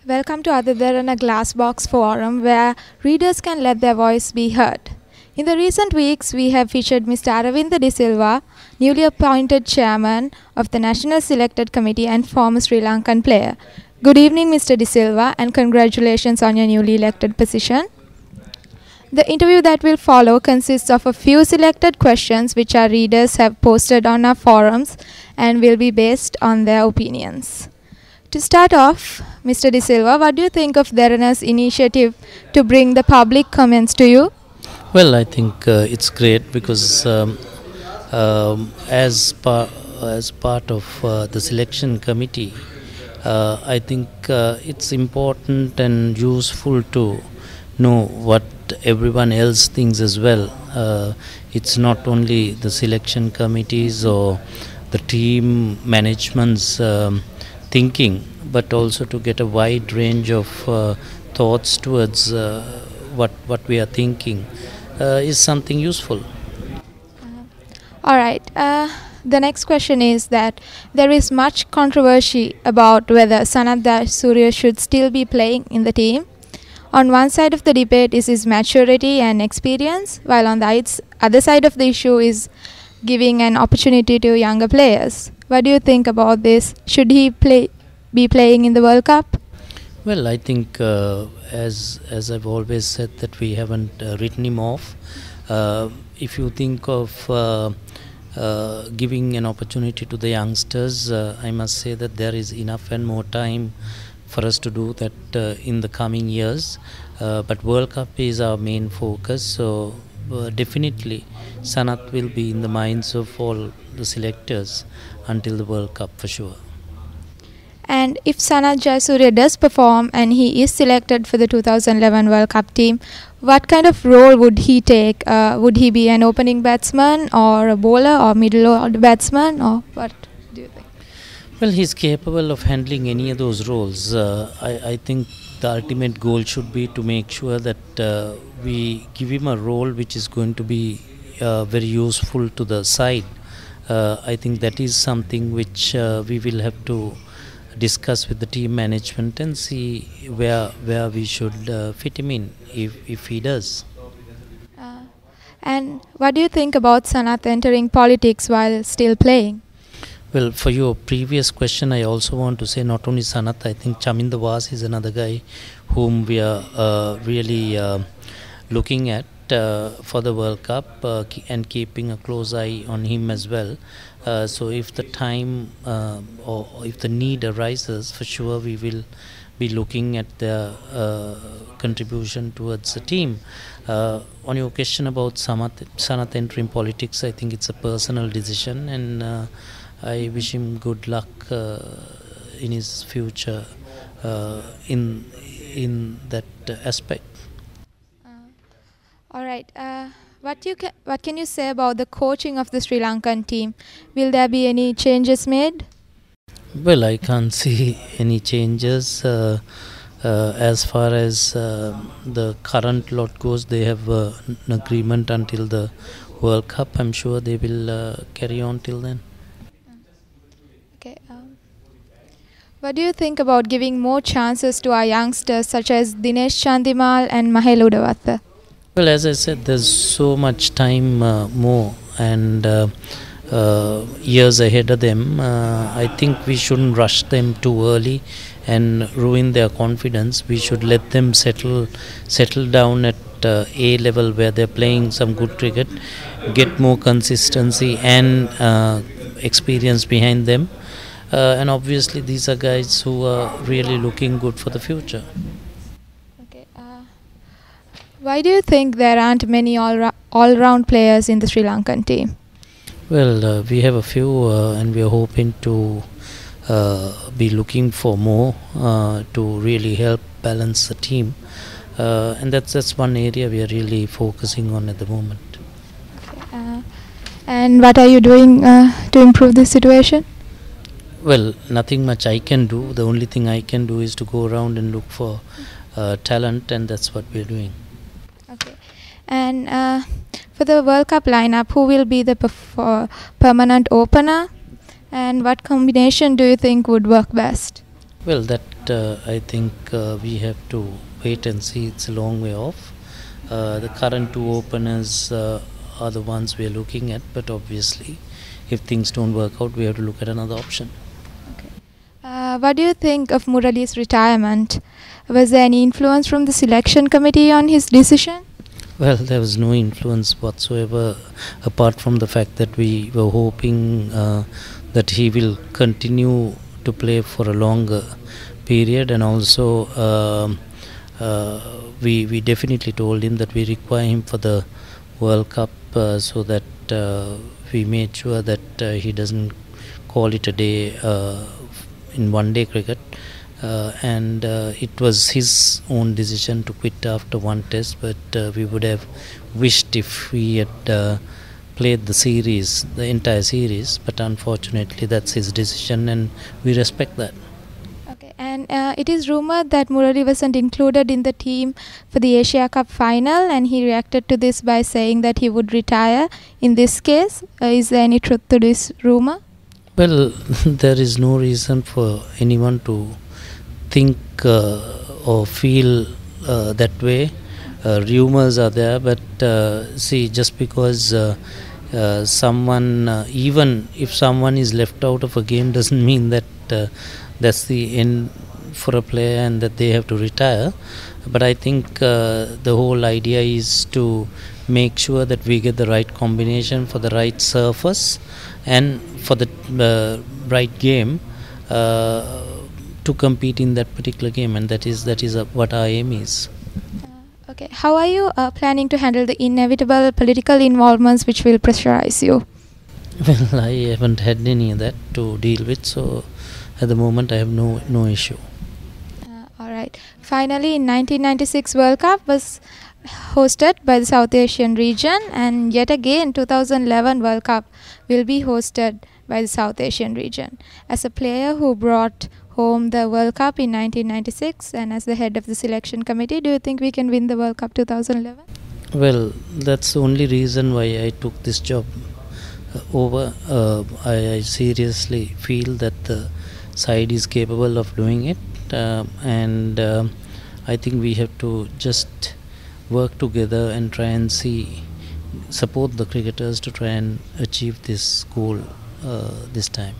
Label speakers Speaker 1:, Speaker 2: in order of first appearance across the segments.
Speaker 1: Welcome to Adaderana Glass Box Forum, where readers can let their voice be heard. In the recent weeks, we have featured Mr. Aravinda De Silva, newly appointed chairman of the National Selected Committee and former Sri Lankan player. Good evening, Mr. De Silva, and congratulations on your newly elected position. The interview that will follow consists of a few selected questions which our readers have posted on our forums and will be based on their opinions. To start off, Mr. De Silva, what do you think of Dharana's initiative to bring the public comments to you?
Speaker 2: Well, I think it's great because as part of the selection committee, I think it's important and useful to know what everyone else thinks as well. It's not only the selection committees or the team management's thinking, but also to get a wide range of thoughts towards what we are thinking is something useful.
Speaker 1: All right. The next question is that there is much controversy about whether Sanath Jayasuriya should still be playing in the team. On one side of the debate is his maturity and experience, while on the other side of the issue is giving an opportunity to younger players. What do you think about this? Should he be playing in the World Cup?
Speaker 2: Well, I think as I've always said that we haven't written him off. If you think of giving an opportunity to the youngsters, I must say that there is enough and more time for us to do that in the coming years. But World Cup is our main focus, so definitely Sanath will be in the minds of all the selectors until the World Cup for sure.
Speaker 1: And if Sanath Jayasuriya does perform and he is selected for the 2011 World Cup team, what kind of role would he take? Would he be an opening batsman or a bowler or middle order batsman, or what do you think?
Speaker 2: Well, he's capable of handling any of those roles. I think the ultimate goal should be to make sure that we give him a role which is going to be very useful to the side. I think that is something which we will have to discuss with the team management and see where we should fit him in if he does.
Speaker 1: And what do you think about Sanath entering politics while still playing?
Speaker 2: Well, for your previous question, I also want to say not only Sanath, I think Chaminda Vas is another guy whom we are really looking at for the World Cup and keeping a close eye on him as well. So if the time or if the need arises, for sure we will be looking at the contribution towards the team. On your question about Sanath entering politics, I think it's a personal decision, and I wish him good luck in his future in that aspect.
Speaker 1: All right. What can you say about the coaching of the Sri Lankan team? Will there be any changes made?
Speaker 2: Well, I can't see any changes. As far as the current lot goes, they have an agreement until the World Cup. I'm sure they will carry on till then.
Speaker 1: Okay. What do you think about giving more chances to our youngsters such as Dinesh Chandimal and Mahel Udawatha?
Speaker 2: Well, as I said, there's so much time more and years ahead of them. I think we shouldn't rush them too early and ruin their confidence. We should let them settle down at A level where they're playing some good cricket, get more consistency and experience behind them. And obviously these are guys who are really looking good for the future.
Speaker 1: Okay. Why do you think there aren't many all-round players in the Sri Lankan team?
Speaker 2: Well, we have a few and we are hoping to be looking for more to really help balance the team. And that's one area we are really focusing on at the moment.
Speaker 1: Okay. And what are you doing to improve this situation?
Speaker 2: Well, nothing much I can do. The only thing I can do is to go around and look for talent, and that's what we're doing.
Speaker 1: Okay. And for the World Cup lineup, who will be the permanent opener? And what combination do you think would work best?
Speaker 2: Well, that I think we have to wait and see. It's a long way off. The current two openers are the ones we are looking at, but obviously, if things don't work out, we have to look at another option.
Speaker 1: What do you think of Murali's retirement? Was there any influence from the selection committee on his decision?
Speaker 2: Well, there was no influence whatsoever, apart from the fact that we were hoping that he will continue to play for a longer period, and also we definitely told him that we require him for the World Cup, so that we made sure that he doesn't call it a day in one-day cricket, and it was his own decision to quit after one test, but we would have wished if we had played the entire series, but unfortunately that's his decision and we respect that.
Speaker 1: Okay, and it is rumored that Murali wasn't included in the team for the Asia Cup final, and he reacted to this by saying that he would retire in this case. Is there any truth to this rumor?
Speaker 2: Well, there is no reason for anyone to think or feel that way. Rumors are there, but see, just because someone, even if someone is left out of a game, doesn't mean that that's the end for a player and that they have to retire. But I think the whole idea is to make sure that we get the right combination for the right surface and for the right game to compete in that particular game, and that is what our aim is.
Speaker 1: Okay, how are you planning to handle the inevitable political involvements which will pressurize you?
Speaker 2: Well, I haven't had any of that to deal with, so at the moment I have no issue.
Speaker 1: Alright. Finally, in 1996 World Cup was hosted by the South Asian region, and yet again 2011 World Cup will be hosted by the South Asian region. As a player who brought home the World Cup in 1996 and as the head of the selection committee, do you think we can win the World Cup 2011?
Speaker 2: Well, that's the only reason why I took this job over. I seriously feel that the side is capable of doing it, and I think we have to just work together and try and support the cricketers to try and achieve this goal this time.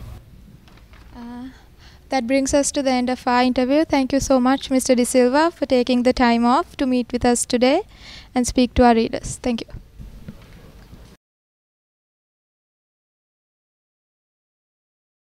Speaker 1: That brings us to the end of our interview. Thank you so much, Mr. De Silva, for taking the time off to meet with us today and speak to our readers. Thank you.